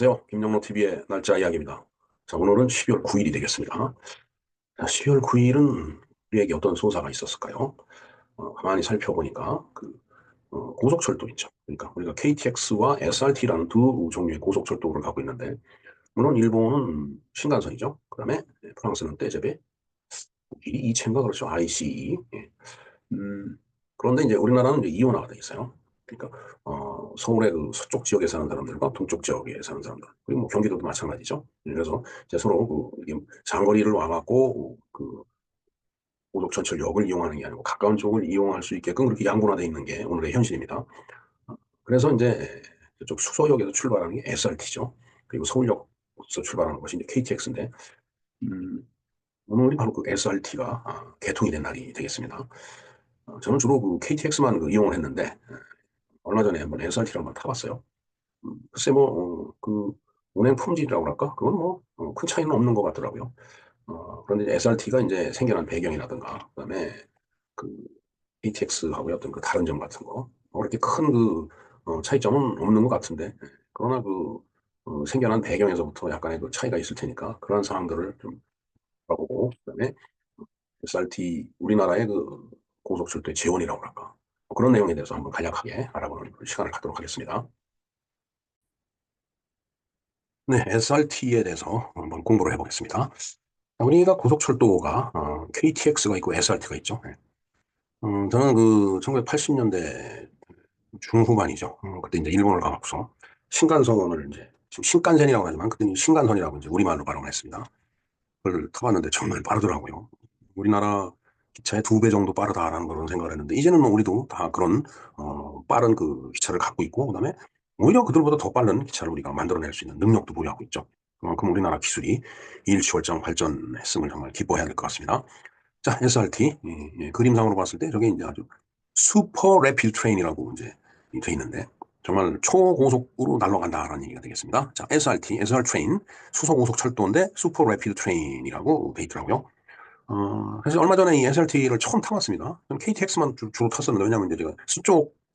안녕하세요. 김영로TV의 날짜 이야기입니다. 자, 오늘은 12월 9일이 되겠습니다. 자, 12월 9일은 우리에게 어떤 소사가 있었을까요? 가만히 살펴보니까 고속철도 있죠. 그러니까 우리가 KTX와 SRT라는 두 종류의 고속철도를 갖고 있는데, 물론 일본은 신간선이죠. 그 다음에 프랑스는 떼제베, 독일이 이체인가 그렇죠. ICE. 예. 음, 그런데 이제 우리나라는 이제 이원화가 돼 있어요. 그러니까 서울의 그 서쪽 지역에 사는 사람들과 동쪽 지역에 사는 사람들, 그리고 뭐 경기도도 마찬가지죠. 그래서 이제 서로 이게 장거리를 와갖고 고속철도역을 이용하는 게 아니고 가까운 쪽을 이용할 수 있게끔 그렇게 양분화되어 있는 게 오늘의 현실입니다. 그래서 이제 저쪽 수서역에서 출발하는 게 SRT죠. 그리고 서울역에서 출발하는 것이 이제 KTX인데, 오늘이 바로 그 SRT가 개통이 된 날이 되겠습니다. 저는 주로 그 KTX만 이용을 했는데, 얼마 전에 한번 SRT를 한번 타봤어요. 글쎄 운행 품질이라고 할까? 그건 큰 차이는 없는 것 같더라고요. 그런데 이제 SRT가 이제 생겨난 배경이라든가, 그다음에 그 KTX하고의 어떤 그 다른 점 같은 거, 그렇게 큰 차이점은 없는 것 같은데, 그러나 생겨난 배경에서부터 약간의 그 차이가 있을 테니까, 그런 사항들을 좀 알아보고, 그다음에 SRT, 우리나라의 그 고속철도의 재원이라고 할까? 그런 내용에 대해서 한번 간략하게 알아보는 시간을 갖도록 하겠습니다. 네, SRT에 대해서 한번 공부를 해보겠습니다. 우리가 고속철도가 KTX가 있고 SRT가 있죠. 네. 저는 1980년대 중후반이죠. 그때 이제 일본을 가고서 신간선을 이제 지금 신간센이라고 하지만 그때 신간선이라고 이제 우리말로 발음을 했습니다. 그걸 타봤는데 정말 빠르더라고요. 우리나라 기차의 2배 정도 빠르다라는 그런 생각을 했는데 이제는 뭐 우리도 다 그런 빠른 그 기차를 갖고 있고 그다음에 오히려 그들보다 더 빠른 기차를 우리가 만들어낼 수 있는 능력도 보유하고 있죠. 그만큼 우리나라 기술이 일취월장 발전했음을 정말 기뻐해야 될 것 같습니다. 자, SRT 그림상으로 봤을 때 저게 이제 아주 슈퍼 레피드 트레인이라고 이제 돼 있는데 정말 초고속으로 날아간다라는 얘기가 되겠습니다. 자, SRT, SR 트레인, 수소고속 철도인데 슈퍼 레피드 트레인이라고 돼 있더라고요. 그래서 얼마 전에 이 SRT를 처음 타봤습니다. 저는 KTX만 주로 탔었는데 왜냐면 이제 제가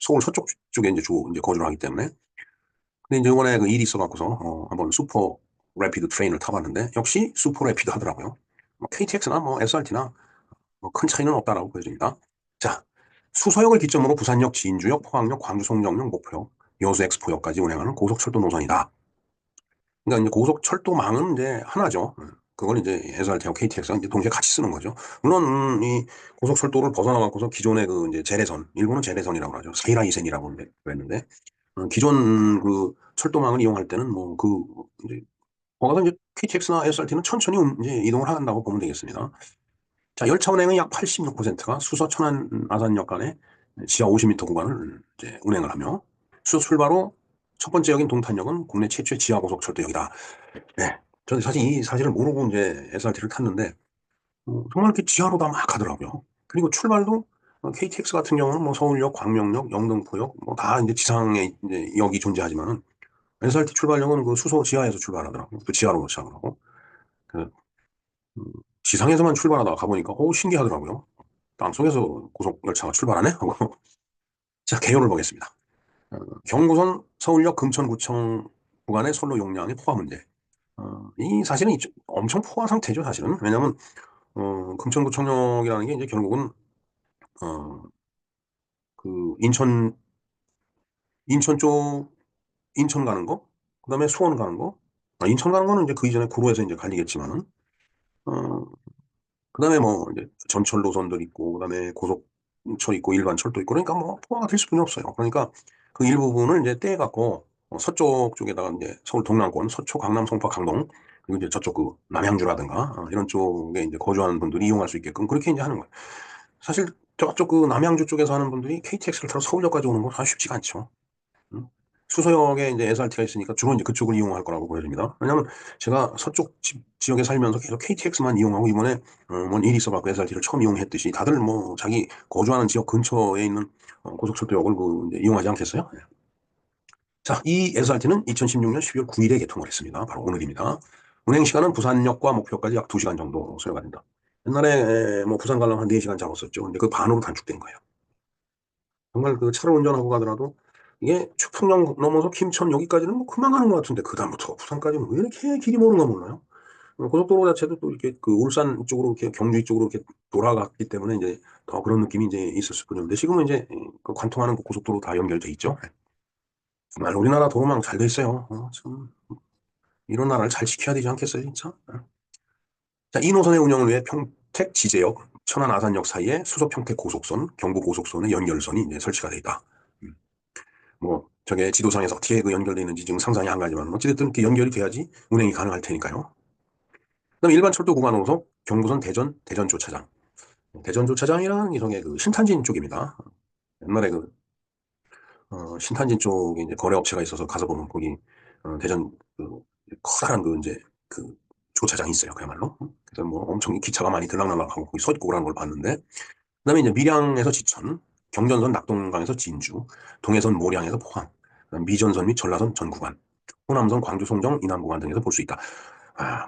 서울 서쪽 쪽에 이제 주로 이제 거주를 하기 때문에. 근데 이제 이번에 그 일이 있어갖고서 한번 슈퍼 레피드 트레인을 타봤는데 역시 슈퍼 레피드 하더라고요. KTX나 SRT나 큰 차이는 없다라고 보여집니다. 자, 수서역을 기점으로 부산역, 진주역, 포항역, 광주 송정역, 목포역, 여수 엑스포역까지 운행하는 고속철도 노선이다. 그러니까 이제 고속철도망은 이제 하나죠. 그걸 이제 SRT하고 KTX가 이제 동시에 같이 쓰는 거죠. 물론 이 고속철도를 벗어나갖고서 기존의 그 이제 재래선, 일본은 재래선이라고 하죠. 사이라이센이라고 그랬는데 기존 그 철도망을 이용할 때는 이제 거기서 이제 KTX나 SRT는 천천히 이제 이동을 한다고 보면 되겠습니다. 자, 열차 운행의 약 86%가 수서 천안 아산역 간의 지하 50m 구간을 이제 운행을 하며 수서 출발 후 첫 번째 역인 동탄역은 국내 최초의 지하 고속철도역이다. 네. 저는 사실 이 사실을 모르고 이제 SRT를 탔는데 정말 이렇게 지하로 다 막 가더라고요. 그리고 출발도 KTX 같은 경우는 뭐 서울역, 광명역, 영등포역 뭐 다 이제 지상에 이제 역이 존재하지만은 SRT 출발역은 그 수소 지하에서 출발하더라고요. 그 지하로 시작을 하고 그 음, 지상에서만 출발하다가 가보니까 신기하더라고요. 땅속에서 고속열차가 출발하네? 하고. 자, 개요를 보겠습니다. 경부선 서울역 금천구청 구간의 선로 용량의 포화 문제. 이 사실은 엄청 포화 상태죠, 사실은. 왜냐면, 금천구청역이라는 게 이제 결국은, 어, 인천 쪽, 인천 가는 거, 그 다음에 수원 가는 거. 인천 가는 거는 이제 그 이전에 구로에서 이제 갈리겠지만은, 어, 그 다음에 뭐, 이제 전철 노선들 있고, 그 다음에 고속철 있고, 일반 철도 있고, 그러니까 뭐, 포화가 될 수뿐이 없어요. 그러니까 그 일부분을 이제 떼갖고, 서쪽 쪽에다가 이제 서울 동남권, 서초, 강남, 송파, 강동, 그리고 이제 저쪽 남양주라든가, 이런 쪽에 이제 거주하는 분들이 이용할 수 있게끔 그렇게 이제 하는 거예요. 사실 저쪽 남양주 쪽에서 하는 분들이 KTX를 타러 서울역까지 오는 건 사실 쉽지가 않죠. 음. 수서역에 이제 SRT가 있으니까 주로 이제 그쪽을 이용할 거라고 보여집니다. 왜냐하면 제가 서쪽 지역에 살면서 계속 KTX만 이용하고 이번에 뭔 일이 있어갖고 SRT를 처음 이용했듯이 다들 뭐 자기 거주하는 지역 근처에 있는 고속철도역을 이제 이용하지 않겠어요? 네. 자, 이 SRT는 2016년 12월 9일에 개통을 했습니다. 바로 오늘입니다. 운행 시간은 부산역과 목표까지 약 2시간 정도 소요가 된다. 옛날에 뭐 부산 가려면 한 4시간 잡았었죠. 근데 그 반으로 단축된 거예요. 정말 그 차를 운전하고 가더라도 이게 추풍령 넘어서 김천 여기까지는 뭐 금방 가는 것 같은데, 그다음부터 부산까지는 왜 이렇게 길이 머는가 몰라요. 고속도로 자체도 또 이렇게 그 울산 쪽으로 이렇게 경주 쪽으로 이렇게 돌아갔기 때문에 이제 더 그런 느낌이 이제 있었을 뿐인데, 지금은 이제 그 관통하는 그 고속도로 다 연결돼 있죠. 정말 우리나라 도로망 잘 돼 있어요. 참 이런 나라를 잘 지켜야 되지 않겠어요, 진짜? 자, 이 노선의 운영을 위해 평택 지제역, 천안 아산역 사이에 수서 평택 고속선, 경부 고속선의 연결선이 이제 설치가 돼 있다. 음, 뭐 저게 지도상에서 어떻게 그 연결돼 있는지 지금 상상이 안 가지만 어찌됐든 이렇게 연결이 돼야지 운행이 가능할 테니까요. 그다음 일반 철도 구간 호속 경부선 대전 조차장. 대전 조차장이랑 이성의 그 신탄진 쪽입니다. 옛날에 그 신탄진 쪽에 이제 거래업체가 있어서 가서 보면 거기 대전 그 커다란 그 이제 그 조차장이 있어요. 그야말로. 그래서 뭐 엄청 기차가 많이 들락날락하고 거기 서 있고 그러는 걸 봤는데, 그다음에 이제 밀양에서 지천, 경전선 낙동강에서 진주, 동해선 모량에서 포항, 그다음 미전선 및 전라선 전 구간, 호남선 광주 송정 이남 구간 등에서 볼 수 있다.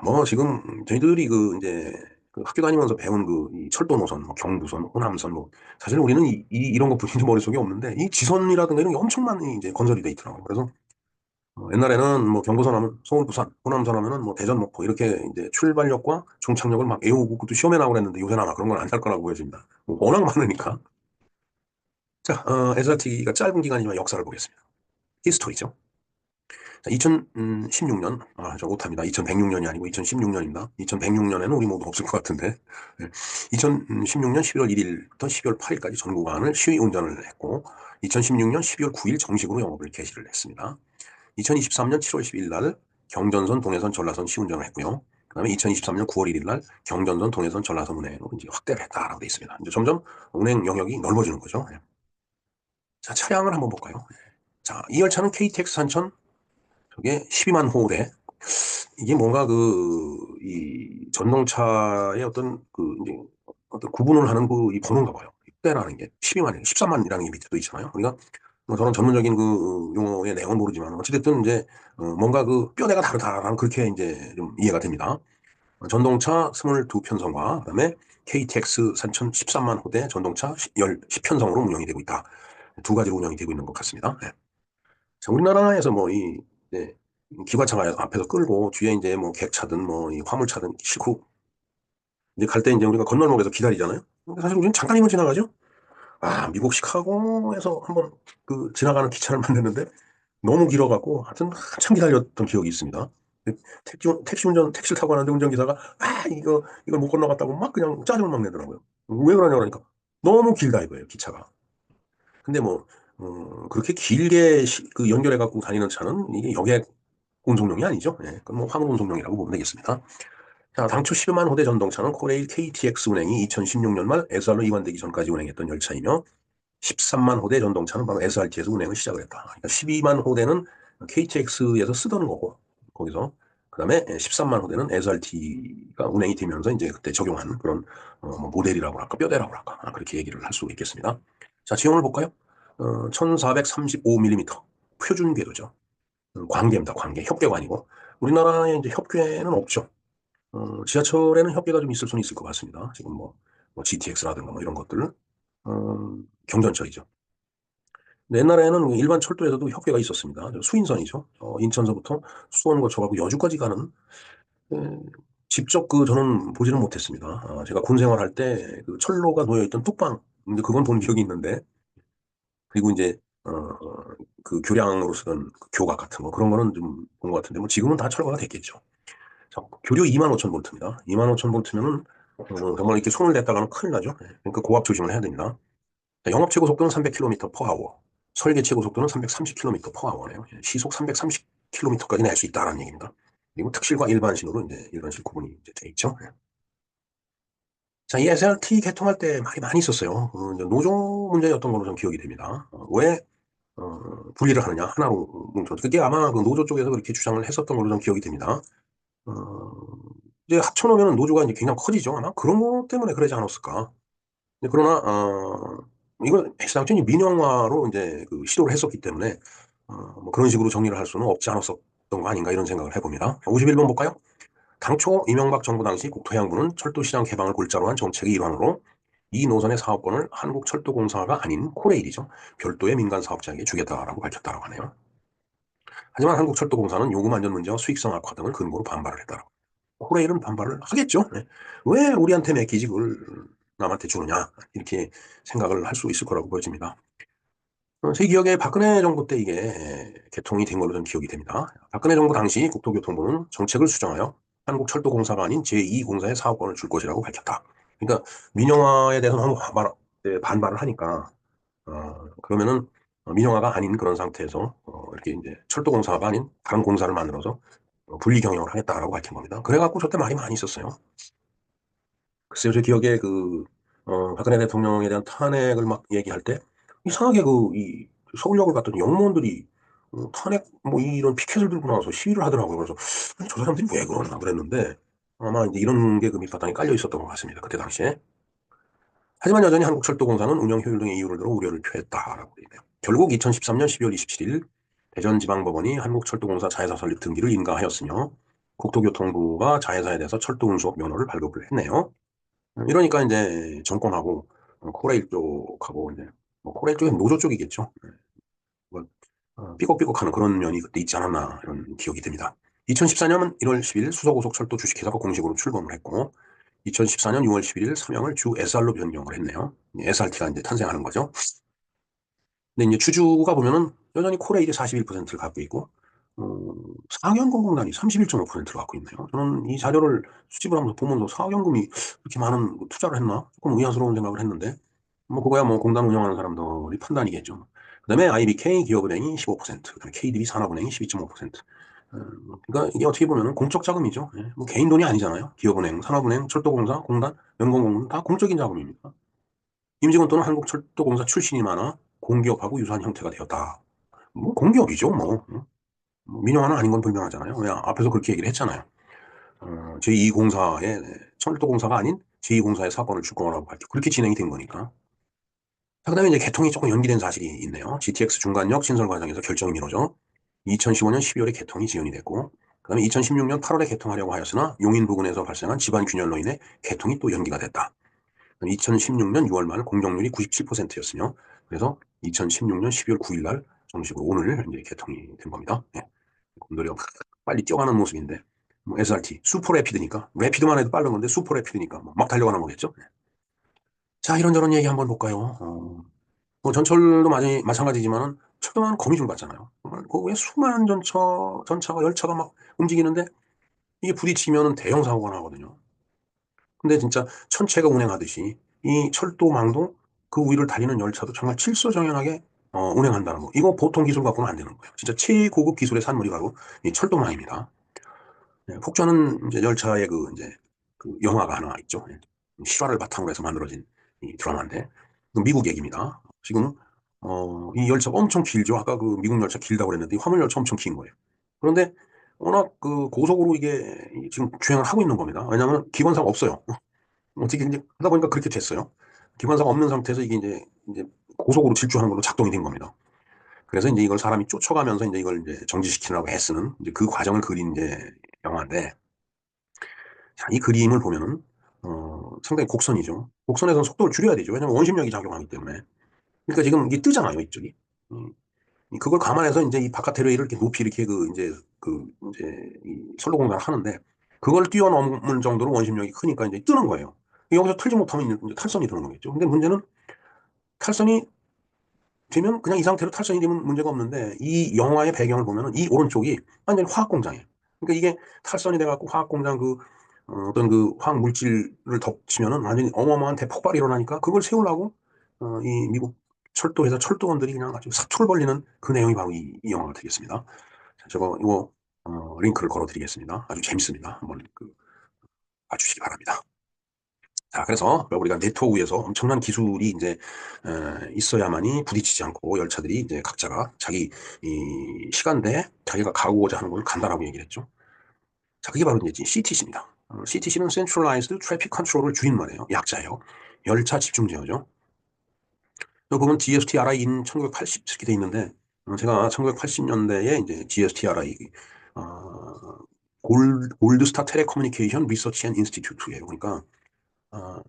뭐 지금 저희들이 그 이제 그 학교 다니면서 배운 그이 철도 노선, 뭐 경부선, 호남선, 뭐 사실 우리는 이런 것뿐인지 머릿속에 없는데 이 지선이라든가 이런 게 엄청 많이 이제 건설이 돼 있더라고. 그래서 옛날에는 뭐 경부선 하면 서울, 부산, 호남선 하면은 뭐 대전, 목포 이렇게 이제 출발역과 종착역을 막 외우고 그것도 시험에 나오고 그랬는데 요새는 아마 그런 건 안 할 거라고 보여집니다. 뭐 워낙 많으니까. 자, SRT가 짧은 기간이지만 역사를 보겠습니다. 히스토리죠. 자, 2016년, 저 오답니다. 2106년이 아니고 2016년입니다. 2106년에는 우리 모두 없을 것 같은데. 2016년 11월 1일부터 12월 8일까지 전 구간을 시위 운전을 했고, 2016년 12월 9일 정식으로 영업을 개시를 했습니다. 2023년 7월 10일 날 경전선, 동해선, 전라선 시운전을 했고요. 그다음에 2023년 9월 1일 날 경전선, 동해선, 전라선 운행으로 이제 확대를 했다라고 되어 있습니다. 이제 점점 운행 영역이 넓어지는 거죠. 자, 차량을 한번 볼까요? 자, 이 열차는 KTX 산천, 저게 12만 호대. 이게 뭔가 이 전동차의 어떤 이제 어떤 구분을 하는 이 번호인가 봐요. 이때라는 게 12만이 13만이라는 게 밑에도 있잖아요. 그러니까 뭐 저는 전문적인 용어의 내용은 모르지만 어찌됐든 이제 뭔가 그 뼈대가 다르다라는 그렇게 이제 좀 이해가 됩니다. 전동차 22편성과 그다음에 KTX 산천 13만 호대 전동차 10편성으로 운영이 되고 있다. 두 가지로 운영이 되고 있는 것 같습니다. 네. 자, 우리나라에서 이제 기관차가 앞에서 끌고 뒤에 이제 뭐 객차든 뭐 이 화물차든 싣고 이제 갈 때 이제 우리가 건널목에서 기다리잖아요. 근데 사실 우리는 잠깐이면 지나가죠. 미국 시카고에서 한번 그 지나가는 기차를 만났는데 너무 길어갖고 하여튼 한참 기다렸던 기억이 있습니다. 택시를 타고 가는데 운전기사가 이걸 못 건너갔다고 막 그냥 짜증을 막 내더라고요. 왜 그러냐 그러니까 너무 길다 이거예요 기차가. 근데 뭐 그렇게 길게 그 연결해 갖고 다니는 차는 이게 여객 운송용이 아니죠. 예, 그럼 뭐 화물 운송용이라고 보면 되겠습니다. 자, 당초 12만 호대 전동차는 코레일 KTX 운행이 2016년 말 SR로 이관되기 전까지 운행했던 열차이며 13만 호대 전동차는 바로 SRT에서 운행을 시작을 했다. 그러니까 12만 호대는 KTX에서 쓰던 거고 거기서 그다음에 13만 호대는 SRT가 운행이 되면서 이제 그때 적용한 그런 뭐 모델이라고 할까 뼈대라고 할까 그렇게 얘기를 할 수 있겠습니다. 자, 지형을 볼까요? 1435mm 표준 궤도죠. 광계입니다. 광계. 협궤가 아니고 우리나라에 이제 협궤는 없죠. 지하철에는 협계가 좀 있을 수는 있을 것 같습니다. 지금 뭐 GTX라든가 뭐 이런 것들. 경전철이죠. 근데 옛날에는 일반 철도에서도 협계가 있었습니다. 수인선이죠. 인천서부터 수원 거쳐가고 여주까지 가는, 에, 직접 저는 보지는 못했습니다. 제가 군 생활할 때 그 철로가 놓여있던 뚝방, 근데 그건 본 기억이 있는데, 그리고 이제, 그 교량으로 쓰던 그 교각 같은 거, 그런 거는 좀 본 것 같은데, 뭐 지금은 다 철거가 됐겠죠. 자, 교류 2만 5천 볼트입니다. 2만 5천 볼트면은 정말 이렇게 손을 댔다가는 큰일 나죠. 그러니까 고압 조심을 해야 됩니다. 자, 영업 최고 속도는 300km per hour. 설계 최고 속도는 330km per hour네요. 시속 330km까지 낼 수 있다라는 얘기입니다. 그리고 특실과 일반신으로 이제 일반실 구분이 이제 돼 있죠. 자, 이 SRT 개통할 때 말이 많이 있었어요. 이제 노조 문제였던 걸로 좀 기억이 됩니다. 왜 분리를 하느냐 하나로 뭉쳐. 그게 아마 그 노조 쪽에서 그렇게 주장을 했었던 걸로 좀 기억이 됩니다. 어, 이제 합쳐놓으면 노조가 이제 굉장히 커지죠. 아마 그런 것 때문에 그러지 않았을까. 그러나 이걸 시장전이 민영화로 이제 그 시도를 했었기 때문에 뭐 그런 식으로 정리를 할 수는 없지 않았었던 거 아닌가 이런 생각을 해봅니다. 51번 볼까요? 당초 이명박 정부 당시 국토해양부는 철도시장 개방을 골자로 한 정책의 일환으로 이 노선의 사업권을 한국철도공사가 아닌 코레일이죠. 별도의 민간 사업자에게 주겠다라고 밝혔다고 하네요. 하지만 한국철도공사는 요금 안전 문제와 수익성 악화 등을 근거로 반발을 했다라고. 코레일은 반발을 하겠죠. 네. 왜 우리한테 맡기지 그걸 남한테 주느냐 이렇게 생각을 할 수 있을 거라고 보여집니다. 제 기억에 박근혜 정부 때 이게 개통이 된 걸로 저는 기억이 됩니다. 박근혜 정부 당시 국토교통부는 정책을 수정하여 한국철도공사가 아닌 제2공사의 사업권을 줄 것이라고 밝혔다. 그러니까 민영화에 대해서 너무 반발을 하니까 그러면은 민영화가 아닌 그런 상태에서 이렇게 이제 철도공사가 아닌 다른 공사를 만들어서 분리 경영을 하겠다라고 밝힌 겁니다. 그래갖고 저때 말이 많이 있었어요. 글쎄요, 제 기억에 박근혜 대통령에 대한 탄핵을 막 얘기할 때, 이상하게 이 서울역을 갔더니 영무원들이 탄핵, 뭐 이런 피켓을 들고 나와서 시위를 하더라고요. 그래서, 아니, 저 사람들이 왜 그러나 그랬는데, 아마 이제 이런 게 그 밑바탕에 깔려 있었던 것 같습니다. 그때 당시에. 하지만 여전히 한국철도공사는 운영 효율 등의 이유를 들어 우려를 표했다라고 되어 있네요. 결국 2013년 12월 27일 대전지방법원이 한국철도공사 자회사 설립 등기를 인가하였으며, 국토교통부가 자회사에 대해서 철도운수업 면허를 발급을 했네요. 이러니까 이제 정권하고 코레일 쪽하고 이제 뭐 코레일 쪽은 노조 쪽이겠죠. 뭐, 삐걱삐걱하는 그런 면이 그때 있지 않았나 이런 기억이 듭니다. 2014년 1월 10일 수서고속철도 주식회사가 공식으로 출범을 했고 2014년 6월 11일 사명을 주 SR로 변경을 했네요. SRT가 이제 탄생하는 거죠. 근데 이제 주주가 보면은 여전히 코레일이 41%를 갖고 있고 사학연금공단이 31.5%를 갖고 있네요. 저는 이 자료를 수집을 하면서 보면서 사학연금이 그렇게 많은 투자를 했나? 조금 의아스러운 생각을 했는데 뭐 그거야 뭐 공단 운영하는 사람들이 판단이겠죠. 그다음에 IBK 기업은행이 15%, 그다음에 KDB 산업은행이 12.5%. 그러니까 이게 어떻게 보면 공적 자금이죠. 예, 뭐 개인 돈이 아니잖아요. 기업은행, 산업은행, 철도공사, 공단, 연공공단 다 공적인 자금입니다. 임직원 또는 한국철도공사 출신이 많아 공기업하고 유사한 형태가 되었다. 뭐 공기업이죠, 뭐. 뭐 민영화는 아닌 건 분명하잖아요. 왜 앞에서 그렇게 얘기를 했잖아요. 제2공사의 철도공사가 아닌 제2공사의 사건을 줄 거라고 밝혀 그렇게 진행이 된 거니까. 자, 그다음에 이제 개통이 조금 연기된 사실이 있네요. GTX 중간역 신설 과정에서 결정이 미뤄져 2015년 12월에 개통이 지연이 됐고, 그다음에 2016년 8월에 개통하려고 하였으나 용인 부근에서 발생한 집안 균열로 인해 개통이 또 연기가 됐다. 2016년 6월 말 공정률이 97%였으며, 그래서 2016년 12월 9일 날 정식으로 오늘 이제 개통이 된 겁니다. 네. 곰돌이가 빨리 뛰어가는 모습인데, 뭐 SRT, 슈퍼 래피드니까, 래피드만 해도 빠른 건데 슈퍼 래피드니까 뭐막 달려가는 거겠죠. 네. 자, 이런저런 얘기 한번 볼까요? 뭐 전철도 마찬가지지만은 철도만 거미줄 같잖아요. 정말 그왜 수많은 전차가 열차가 막 움직이는데 이게 부딪히면은 대형 사고가 나거든요. 근데 진짜 천체가 운행하듯이 이 철도망도 그 위를 달리는 열차도 정말 칠서정연하게 운행한다는 거. 이거 보통 기술 갖고는 안 되는 거예요. 진짜 최고급 기술의 산물이 바로 이 철도망입니다. 네, 폭주하는 이제 열차의 이제 그 영화가 하나 있죠. 네. 실화를 바탕으로 해서 만들어진 이 드라마인데 미국 얘기입니다. 지금 이 열차가 엄청 길죠. 아까 그 미국 열차 길다고 그랬는데 이 화물 열차 엄청 긴 거예요. 그런데 워낙 그 고속으로 이게 지금 주행을 하고 있는 겁니다. 왜냐하면 기관사가 없어요. 어떻게 이제 하다 보니까 그렇게 됐어요. 기관사가 없는 상태에서 이게 이제 고속으로 질주하는 걸로 작동이 된 겁니다. 그래서 이제 이걸 사람이 쫓아가면서 이제 이걸 이제 정지시키려고 애쓰는 이제 그 과정을 그린 이제 영화인데 자, 이 그림을 보면은 상당히 곡선이죠. 곡선에서는 속도를 줄여야 되죠. 왜냐면 원심력이 작용하기 때문에. 그러니까 지금 이게 뜨잖아요, 이쪽이. 음, 그걸 감안해서 이제 이 바깥 대로이를 이렇게 높이 이렇게 이제 이 선로공사를 하는데 그걸 뛰어넘을 정도로 원심력이 크니까 이제 뜨는 거예요. 여기서 틀지 못하면 이제 탈선이 되는 거겠죠. 근데 문제는 탈선이 되면 그냥 이 상태로 탈선이 되면 문제가 없는데 이 영화의 배경을 보면은 이 오른쪽이 완전히 화학 공장이에요. 그러니까 이게 탈선이 돼갖고 화학 공장 어떤 그 화학 물질을 덮치면은 완전히 어마어마한 대폭발이 일어나니까 그걸 세우려고 이 미국 철도회사 철도원들이 그냥 아주 사투를 벌리는 그 내용이 바로 이 영화가 되겠습니다. 자, 이거 링크를 걸어드리겠습니다. 아주 재밌습니다. 한번 봐주시기 바랍니다. 자, 그래서 우리가 네트워크 위에서 엄청난 기술이 이제 있어야만이 부딪히지 않고 열차들이 이제 각자가 자기 이 시간대에 자기가 가고자 하는 걸 간다라고 얘기를 했죠. 자, 그게 바로 이제 CTC입니다. CTC는 Centralized Traffic Control을 줄임말이에요. 약자예요. 열차 집중 제어죠. 여기 보면 GSTRI in 1980 이렇게 돼 있는데 제가 1980년대에 이제 GSTRI 어, 골드스타 텔레커뮤니케이션 리서치 앤 인스티튜트예요. 그러니까 어,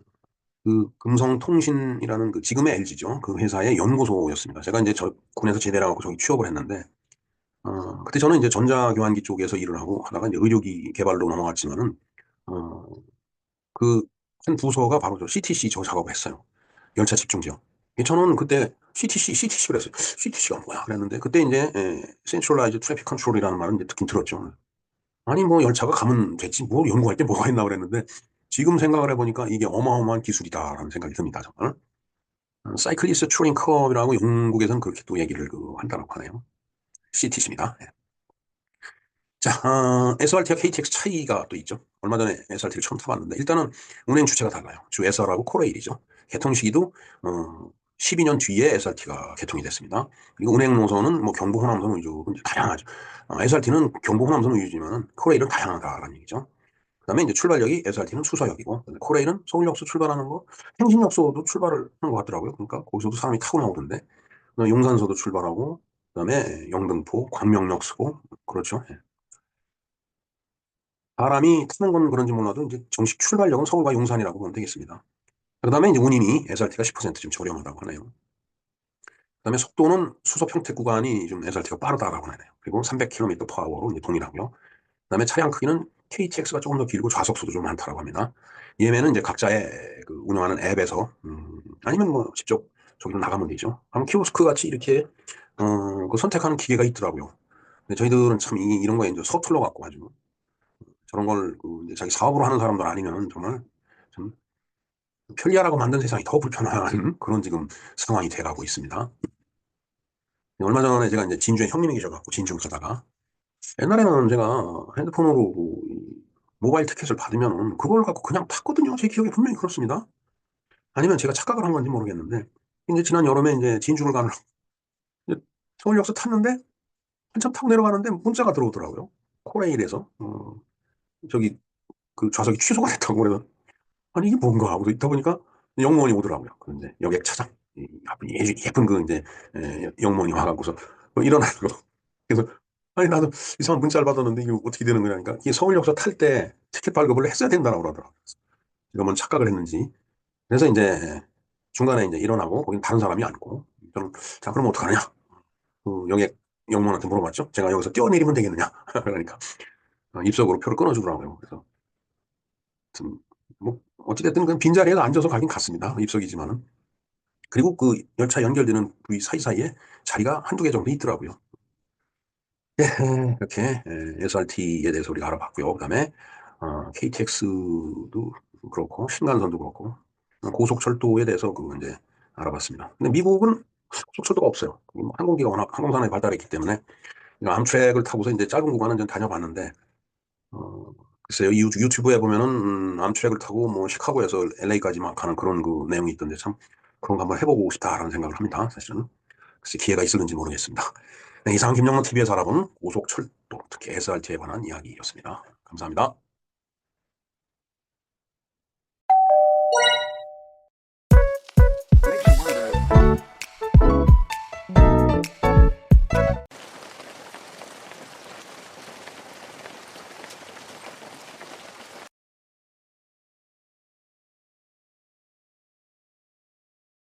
그 금성통신이라는 그 지금의 LG죠. 그 회사의 연구소였습니다. 제가 이제 저 군에서 제대를 하고 저기 취업을 했는데, 그때 저는 이제 전자교환기 쪽에서 일을 하고 하다가 이제 의료기 개발로 넘어갔지만은, 어, 그 한 부서가 바로 저 CTC 저 작업을 했어요. 열차 집중지역. 저는 그때 CTC 그랬어요. CTC가 뭐야? 그랬는데 그때 이제 Centralized Traffic Control이라는 말은 이제 듣긴 들었죠. 아니 뭐 열차가 가면 됐지 뭐 연구할 게 뭐가 있나 그랬는데 지금 생각을 해보니까 이게 어마어마한 기술이다라는 생각이 듭니다. 정말. 사이클리스 튜링 컵이라고 영국에서는 그렇게 또 얘기를 한다고 하네요. CTC입니다. 자, SRT와 KTX 차이가 또 있죠. 얼마 전에 SRT를 처음 타봤는데, 일단은 운행 주체가 달라요. 주 SR하고 코레일이죠. 개통 시기도, 12년 뒤에 SRT가 개통이 됐습니다. 그리고 운행 노선은 뭐 경부 호남선 위주, 이제 다양하죠. SRT는 경부 호남선 위주지만, 코레일은 다양하다라는 얘기죠. 그 다음에 이제 출발역이 SRT는 수서역이고, 코레일은 서울역서 출발하는 거, 행신역서도 출발을 하는 것 같더라고요. 그러니까 거기서도 사람이 타고 나오던데, 용산서도 출발하고, 그 다음에 영등포, 광명역 쓰고, 그렇죠. 예. 바람이 타는 건 그런지 몰라도 이제 정식 출발역은 서울과 용산이라고 보면 되겠습니다. 그다음에 이제 운임이 SRT가 10% 좀 저렴하다고 하네요. 그다음에 속도는 수서 평택 구간이 좀 SRT가 빠르다라고 하네요. 그리고 300km/h로 이제 동일하고요. 그다음에 차량 크기는 KTX가 조금 더 길고 좌석수도 좀 많다라고 합니다. 예매는 이제 각자의 그 운영하는 앱에서 아니면 뭐 직접 저기로 나가면 되죠. 아마 키오스크 같이 이렇게 그 선택하는 기계가 있더라고요. 근데 저희들은 참 이런 거에 이제 서툴러 갖고 가지고 저런 걸 이제 자기 사업으로 하는 사람들 아니면 정말 좀 편리하라고 만든 세상이 더 불편한 그런 지금 상황이 돼가고 있습니다. 얼마 전에 제가 이제 진주에 형님이 계셔갖고 진주 가다가 옛날에는 제가 핸드폰으로 모바일 티켓을 받으면 그걸 갖고 그냥 탔거든요. 제 기억에 분명히 그렇습니다. 아니면 제가 착각을 한 건지 모르겠는데 이제 지난 여름에 이제 진주를 가는 서울역에서 탔는데 한참 타고 내려가는데 문자가 들어오더라고요. 코레일에서 저기 그 좌석이 취소가 됐다고 그래서 아니, 이게 뭔가 하고 있다 보니까 영무원이 오더라고요. 그런데 여객 차장. 예쁜 그 이제 영무원이 와갖고서 뭐 일어나는 거. 그래서 아니, 나도 이상한 문자를 받았는데 이게 어떻게 되는 거냐니까 이게 서울역에서 탈 때 티켓 발급을 했어야 된다고 그러더라고요. 제가 뭔 착각을 했는지. 그래서 이제 중간에 이제 일어나고 거긴 다른 사람이 아니고 저는 자, 그럼 어떡하냐? 그 여객 영무원한테 물어봤죠. 제가 여기서 뛰어내리면 되겠느냐? 그러니까 입석으로 표를 끊어주더라고요. 그래서 뭐 어찌됐든 그 빈자리에 앉아서 가긴 갔습니다. 입석이지만은. 그리고 그 열차 연결되는 부위 사이사이에 자리가 한두 개 정도 있더라고요. 예, 이렇게 SRT에 대해서 우리가 알아봤고요. 그다음에 KTX도 그렇고 신간선도 그렇고 고속철도에 대해서 그 이제 알아봤습니다. 근데 미국은 고속철도가 없어요. 항공기가 워낙 항공산업이 발달했기 때문에 암트랙을 타고서 이제 짧은 구간은 좀 다녀봤는데 글쎄요, 유튜브에 보면은, 암트랙을 타고, 뭐, 시카고에서 LA까지 막 가는 그런 그 내용이 있던데, 참, 그런 거 한번 해보고 싶다라는 생각을 합니다, 사실은. 글쎄, 기회가 있을는지 모르겠습니다. 네, 이상 김영란 TV에서 알아본 고속철도, 특히 SRT에 관한 이야기였습니다. 감사합니다.